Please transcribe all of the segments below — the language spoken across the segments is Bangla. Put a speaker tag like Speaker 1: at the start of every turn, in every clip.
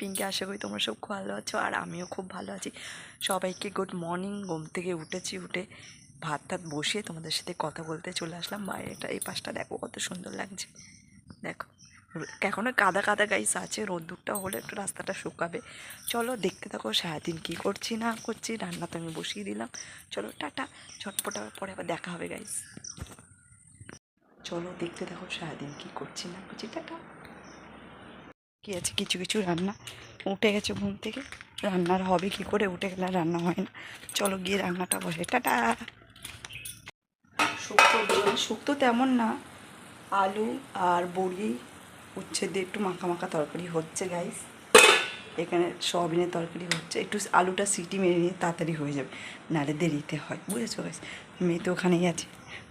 Speaker 1: পিঙ্কি, আশা করি তোমরা সব খুব ভালো আছো আর আমিও খুব ভালো আছি। সবাইকে গুড মর্নিং। ঘুম থেকে উঠে ভাত বসিয়ে তোমাদের সাথে কথা বলতে চলে আসলাম। বাইরেটা এই পাশটা দেখো কত সুন্দর লাগছে। দেখো এখনো কাদা কাদা গাইস আছে, রোদ্দুরটা হলে একটু রাস্তাটা শুকাবে। চলো দেখতে থাকো সারাদিন কী করছি না করছি। রান্না তো আমি বসিয়ে দিলাম। চলো টাটা, ঝটপটা পরে আবার দেখা হবে গাইস। চলো দেখতে থাকো সারাদিন কী করছি না করছি। টাটা। কি আছে কিছু কিছু রান্না উঠে গেছে ঘুম থেকে, রান্নার হবে কি করে, উঠে গেলে রান্না হয় না। চলো গিয়ে রান্নাটা বসে। টাটা। শুক্তো তেমন না, আলু আর বড়ি উচ্ছে দিয়ে একটু মাখা মাখা তরকারি হচ্ছে গাইস। এখানে সয়াবিনের তরকারি হচ্ছে, একটু আলুটা সিটি মেরে নিয়ে তাড়াতাড়ি হয়ে যাবে, নাহলে দেরিতে হয়, বুঝেছো গাইস। মেয়ে তো ওখানেই আছে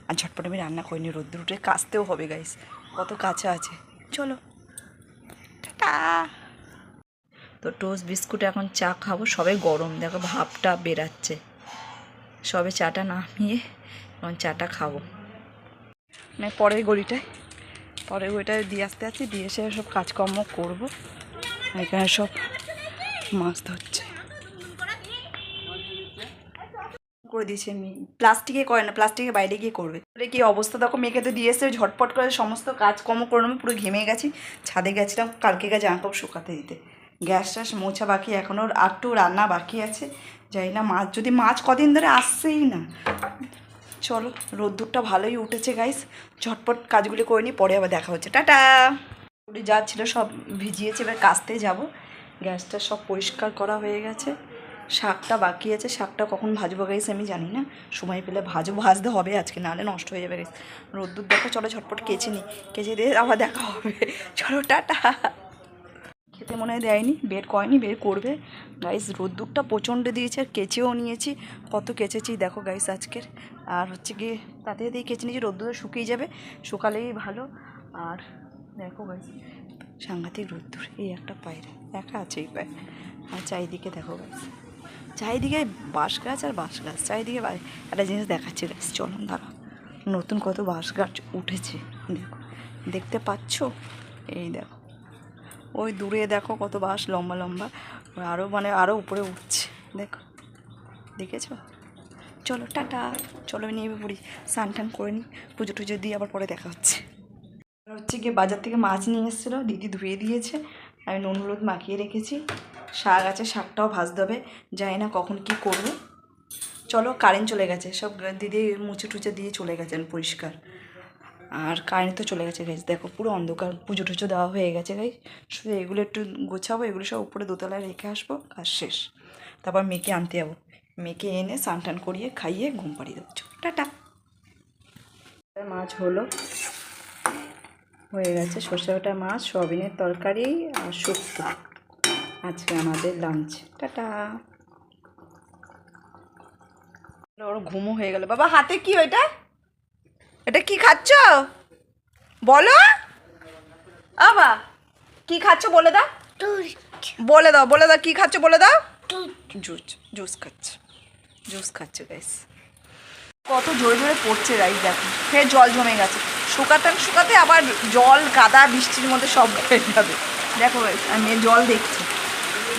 Speaker 1: আর ঝটপট আমি রান্না করিনি, রোদ্দুর উঠে কাচতেও হবে গাইস, কত কাঁচা আছে। চলো টাটা। তো টোস্ট বিস্কুট এখন চা খাবো, সবে গরম দেখো ভাপটা বেরাচ্ছে, সবে চাটা নামিয়ে এখন চাটা খাবো। মানে পরের গড়িটায় দিয়ে আসতে আছি, দিয়ে এসে সব কাজকর্ম করবো। এখানে সব মাছ ধরছে করে দিয়েছে, প্লাস্টিকে করে না, প্লাস্টিকে বাইরে গিয়ে করবে। কি অবস্থা দেখো, মেয়েকে তো দিয়ে এসে ঝটপট করে সমস্ত কাজকর্ম করে নেবো। পুরো ঘেমে গেছি, ছাদে গেছিলাম কালকে জামা কাপড় শুকাতে দিতে, গ্যাস ট্যাস মোছা বাকি, এখনও একটু রান্না বাকি আছে। যাই না মাছ কদিন ধরে আসছেই না। চলো রোদ্দুরটা ভালোই উঠেছে গাইস, ঝটপট কাজগুলি করে নিই, পরে আবার দেখা হচ্ছে। টাটা। যা ছিল সব ভিজিয়েছে, এবার কাচতে যাব। গ্যাসটা সব পরিষ্কার করা হয়ে গেছে, শাকটা বাকি আছে, শাকটা কখন ভাজবো গাইস আমি জানি না, সময় পেলে ভাজতে হবে আজকে, নাহলে নষ্ট হয়ে যাবে গাইস। রোদ্দুর দেখো, চলো ঝটপট কেচে নিই, কেচে দিয়ে আবার দেখা হবে। চলো টাটা। খেতে মনে হয় দেয়নি, বের করেনি, বের করবে গাইস। রোদ্দুরটা প্রচণ্ড দিয়েছে আর কেচেও নিয়েছি, কত কেচেছি দেখো গাইস আজকের। আর হচ্ছে গিয়ে তাতে দিয়ে কেচে নিয়েছি, রোদ্দুরে শুকিয়ে যাবে, শুকালেই ভালো। আর দেখো গাইস সাংঘাতিক রোদ্দুর, এই একটা পায়রা একা আছে এই পায়ে। আর চারিদিকে দেখো গাছ, চারিদিকে বাঁশ গাছ আর বাঁশ গাছ, চারিদিকে একটা জিনিস দেখাচ্ছে গাছ, চলুন দাঁড়া। নতুন কত বাঁশ গাছ উঠেছে দেখো, দেখতে পাচ্ছ? এই দেখো ওই দূরে দেখো কত বাঁশ লম্বা লম্বা, আরও উপরে উঠছে দেখো, দেখেছো? চলো টাটা। চলো নিয়ে পড়ি, স্নান টান করে নিই, পুজো টুজো দিয়ে আবার পরে দেখা হচ্ছে। হচ্ছে গিয়ে বাজার থেকে মাছ নিয়ে এসেছিলো, দিদি ধুয়ে দিয়েছে, আমি নুন হলুদ মাখিয়ে রেখেছি। শাক আছে, শাকটাও ভাজতে হবে, জানি না কখন কি করব। চলো কারেন্ট চলে গেছে, সব দিদি মুছে টুচে দিয়ে চলে গেছেন পরিষ্কার, আর কারেন্ট তো চলে গেছে গাইজ। দেখো পুরো অন্ধকার, পুজো টুজো দেওয়া হয়ে গেছে গাইজ। শুধু এগুলো একটু গোছাবো, এগুলো সব উপরে দোতলায় রেখে আসবো, কাজ শেষ। তারপর মেয়েকে আনতে যাবো, মেয়েকে এনে স্নান টান করিয়ে খাইয়ে ঘুম পাড়িয়ে দেবো। টাটা। মাছ হয়ে গেছে, সর্ষে বাটা মাছ, সয়াবিনের তরকারি আর শুক্তো, আজকে আমাদের লাঞ্চ। টাটা। ওর ঘুমও হয়ে গেল। বাবা হাতে কি ওইটা, এটা কি খাচ্ছ বলো? বাবা কি খাচ্ছ বলে দাও, বলে দাও কি খাচ্ছ বলে দাও। জুস খাচ্ছে গাইস। কত জোরে জোরে পড়ছে গাইস, দেখো ফের জল জমে গেছে, শুকাতে আবার জল কাদা বৃষ্টির মধ্যে সব হয়ে যাবে। দেখো গাইস আমি জল দেখছি,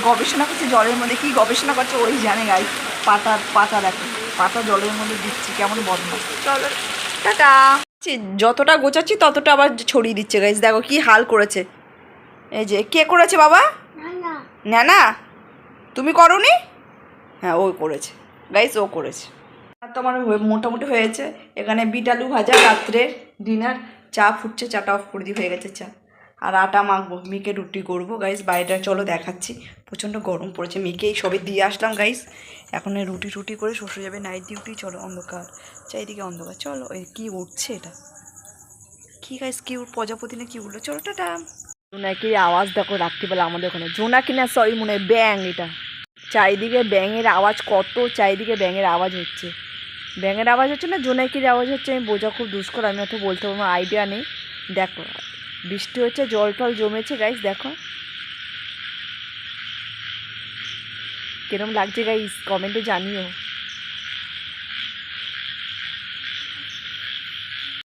Speaker 1: গবেষণা করছে জলের মধ্যে, কি গবেষণা করছে ওই জানে গাইস। পাতা দেখো, পাতা জলের মধ্যে দিচ্ছি, কেমন বদমাশ। চলো টাটা। যতটা গোছাচ্ছি ততটা আবার ছড়িয়ে দিচ্ছে গাইস, দেখো কি হাল করেছে। এই যে কে করেছে বাবা? না তুমি করোনি? হ্যাঁ ও করেছে গাইস, ও করেছে। আর তো আমার মোটামুটি হয়েছে, এখানে বিট আলু ভাজা, রাত্রের ডিনার, চা ফুটছে, চাটা অফ করে দিয়ে হয়ে গেছে চা। আর আটা মাখবো, মেয়েকে রুটি করবো গাইস। বাইরেটা চলো দেখাচ্ছি, প্রচণ্ড গরম পড়েছে, মেয়েকে এই সবে দিয়ে আসলাম গাইস। এখন রুটি করে শ্বশুর যাবে নাইট ডিউটি। চলো অন্ধকার, চারিদিকে অন্ধকার। চলো এই কী উঠছে এটা, কী গাইস কি প্রজাপতি না কি উঠলো। চলো টাটা। জোনাকির আওয়াজ দেখো রাত্রিবেলা আমাদের ওখানে, জোনাকি না সরি মনে হয় ব্যাঙ, এটা চারিদিকে ব্যাঙের আওয়াজ, কত চারিদিকে ব্যাঙের আওয়াজ হচ্ছে। ব্যাঙের আওয়াজ হচ্ছে না জোনাকির আওয়াজ হচ্ছে, আমি বোঝা খুব দুষ্কর, আমি অত বলতে পারবো, আইডিয়া নেই। দেখো বৃষ্টি হচ্ছে, জল টল জমেছে গাইস, দেখো কিরম লাগছে গাইস, কমেন্টে জানিও।